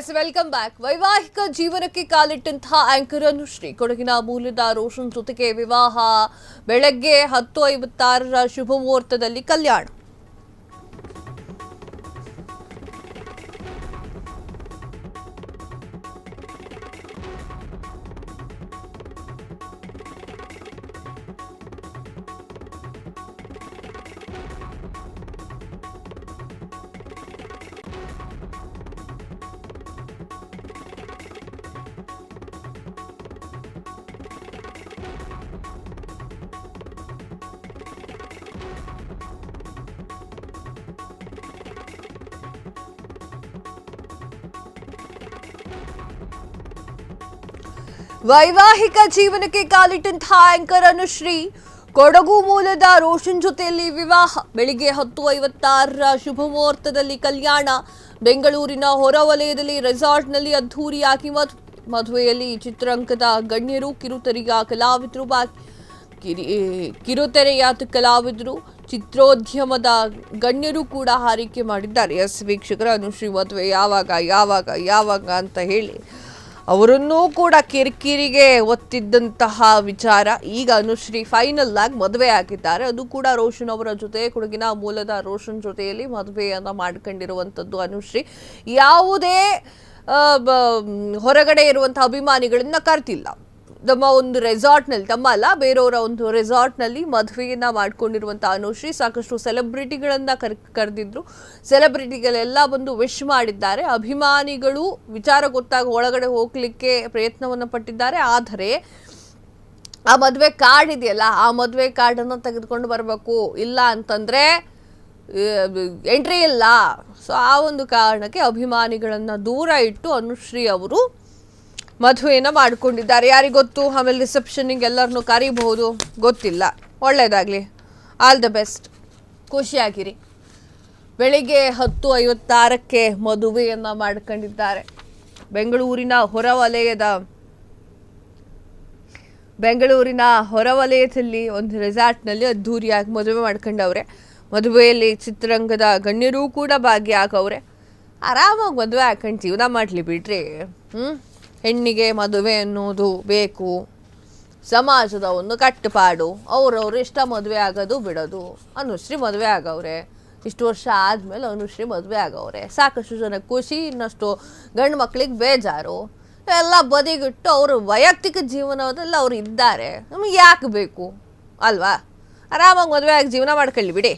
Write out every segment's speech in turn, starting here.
S welcome back. ವೈವಾಹಿಕ ಜೀವನಕ್ಕೆ ಕಾಲಿಟ್ಟಂತಹ anchor Anushree ಕೊಡಗಿನ ಮೂಲದ ರೋಷನ್ ಜೊತೆಗೆ ವಿವಾಹ. ಬೆಳಗ್ಗೆ 10:56 ಶುಭ ಮುಹೂರ್ತದಲ್ಲಿ ಕಲ್ಯಾಣ. ವೈವಾಹಿಕ ಜೀವನಕ್ಕೆ ಕಾಲಿಟ್ಟಂತಹ ಆಂಕರ್ ಅನುಶ್ರೀ ಕೊಡಗು ಮೂಲದ ರೋಷನ್ ಜೊತೆಯಲ್ಲಿ ವಿವಾಹ. ಬೆಳಿಗ್ಗೆ 10:56 ಶುಭ ಮುಹೂರ್ತದಲ್ಲಿ ಕಲ್ಯಾಣ. ಬೆಂಗಳೂರಿನ ಹೊರವಲಯದಲ್ಲಿ ರೆಸಾರ್ಟ್ನಲ್ಲಿ ಅದ್ಧೂರಿಯಾಗಿ ಮದುವೆಯಲ್ಲಿ ಚಿತ್ರರಂಗದ ಗಣ್ಯರು, ಕಿರುತೆರೆಯ ಕಲಾವಿದರು, ಚಿತ್ರೋದ್ಯಮದ ಗಣ್ಯರು ಕೂಡ ಹಾರೈಕೆ ಮಾಡಿದ್ದಾರೆ. ಎಸ್ ವೀಕ್ಷಕರ, ಅನುಶ್ರೀ ಮದುವೆ ಯಾವಾಗ ಅಂತ ಹೇಳಿ ಅವರನ್ನೂ ಕೂಡ ಕಿರಿಕಿರಿಗೆ ಒತ್ತಿದ್ದಂತಹ ವಿಚಾರ. ಈಗ ಅನುಶ್ರೀ ಫೈನಲ್ ಆಗಿ ಮದುವೆ ಆಗಿದ್ದಾರೆ. ಅದು ಕೂಡ ರೋಷನ್ ಅವರ ಜೊತೆ, ಕೊಡಗಿನ ಮೂಲದ ರೋಷನ್ ಜೊತೆಯಲ್ಲಿ ಮದುವೆಯನ್ನ ಮಾಡ್ಕೊಂಡಿರುವಂಥದ್ದು ಅನುಶ್ರೀ. ಯಾವುದೇ ಹೊರಗಡೆ ಇರುವಂತಹ ಅಭಿಮಾನಿಗಳನ್ನ ಕರ್ತಿಲ್ಲ. ನಮ್ಮ ಒಂದು ರೆಸಾರ್ಟ್ನಲ್ಲಿ, ತಮ್ಮ ಅಲ್ಲ ಬೇರೆಯವರ ಒಂದು ರೆಸಾರ್ಟ್ನಲ್ಲಿ ಮದುವೆಯನ್ನ ಮಾಡ್ಕೊಂಡಿರುವಂತಹ ಅನುಶ್ರೀ ಸಾಕಷ್ಟು ಸೆಲೆಬ್ರಿಟಿಗಳನ್ನ ಕರೆದಿದ್ರು. ಸೆಲೆಬ್ರಿಟಿಗಳೆಲ್ಲ ಬಂದು ವಿಶ್ ಮಾಡಿದ್ದಾರೆ. ಅಭಿಮಾನಿಗಳು ವಿಚಾರ ಗೊತ್ತಾಗ ಒಳಗಡೆ ಹೋಗ್ಲಿಕ್ಕೆ ಪ್ರಯತ್ನವನ್ನು ಪಟ್ಟಿದ್ದಾರೆ. ಆದರೆ ಆ ಮದುವೆ ಕಾರ್ಡ್ ಇದೆಯಲ್ಲ, ಆ ಮದುವೆ ಕಾರ್ಡನ್ನು ತೆಗೆದುಕೊಂಡು ಬರಬೇಕು, ಇಲ್ಲ ಅಂತಂದ್ರೆ ಎಂಟ್ರಿ ಇಲ್ಲ. ಸೊ ಆ ಒಂದು ಕಾರಣಕ್ಕೆ ಅಭಿಮಾನಿಗಳನ್ನ ದೂರ ಇಟ್ಟು ಅನುಶ್ರೀ ಅವರು ಮದುವೆಯನ್ನು ಮಾಡಿಕೊಂಡಿದ್ದಾರೆ. ಯಾರಿಗೊತ್ತು, ಆಮೇಲೆ ರಿಸೆಪ್ಷನ್ನಿಗೆ ಎಲ್ಲರನ್ನೂ ಕರೀಬಹುದು, ಗೊತ್ತಿಲ್ಲ. ಒಳ್ಳೆಯದಾಗಲಿ, ಆಲ್ ದ ಬೆಸ್ಟ್, ಖುಷಿಯಾಗಿರಿ. ಬೆಳಿಗ್ಗೆ 10:56 ಮದುವೆಯನ್ನು ಮಾಡ್ಕೊಂಡಿದ್ದಾರೆ. ಬೆಂಗಳೂರಿನ ಹೊರವಲಯದಲ್ಲಿ ಒಂದು ರೆಸಾರ್ಟ್ನಲ್ಲಿ ಅದ್ಧೂರಿಯಾಗಿ ಮದುವೆ ಮಾಡ್ಕೊಂಡವ್ರೆ. ಮದುವೆಯಲ್ಲಿ ಚಿತ್ರರಂಗದ ಗಣ್ಯರೂ ಕೂಡ ಭಾಗಿಯಾಗವ್ರೆ. ಆರಾಮಾಗಿ ಮದುವೆ ಹಾಕೊಂಡು ಜೀವನ ಮಾಡಲಿ ಬಿಡ್ರಿ. ಹೆಣ್ಣಿಗೆ ಮದುವೆ ಅನ್ನೋದು ಬೇಕು, ಸಮಾಜದ ಒಂದು ಕಟ್ಟುಪಾಡು. ಅವ್ರವ್ರು ಇಷ್ಟ ಮದುವೆ ಆಗೋದು ಬಿಡೋದು. ಅನುಶ್ರೀ ಮದುವೆ ಆಗವ್ರೆ. ಇಷ್ಟು ವರ್ಷ ಆದಮೇಲೆ ಅನುಶ್ರೀ ಮದುವೆ ಆಗವ್ರೆ. ಸಾಕಷ್ಟು ಜನಕ್ಕೆ ಖುಷಿ, ಇನ್ನಷ್ಟು ಗಂಡು ಮಕ್ಳಿಗೆ ಬೇಜಾರು. ಎಲ್ಲ ಬದಿಗಿಟ್ಟು ಅವರು ವೈಯಕ್ತಿಕ ಜೀವನದಲ್ಲಿ ಅವ್ರು ಇದ್ದಾರೆ. ನಮಗೆ ಯಾಕೆ ಬೇಕು ಅಲ್ವಾ? ಆರಾಮಾಗಿ ಮದುವೆ ಆಗಿ ಜೀವನ ಮಾಡ್ಕೊಳ್ಳಿ ಬಿಡಿ.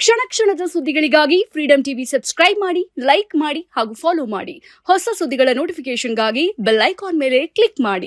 ಕ್ಷಣ ಕ್ಷಣದ ಸುದ್ದಿಗಳಿಗಾಗಿ ಫ್ರೀಡಂ ಟಿವಿ ಸಬ್ಸ್ಕ್ರೈಬ್ ಮಾಡಿ, ಲೈಕ್ ಮಾಡಿ ಹಾಗೂ ಫಾಲೋ ಮಾಡಿ. ಹೊಸ ಸುದ್ದಿಗಳ ನೋಟಿಫಿಕೇಶನ್ಗಾಗಿ ಬೆಲ್ ಐಕಾನ್ ಮೇಲೆ ಕ್ಲಿಕ್ ಮಾಡಿ.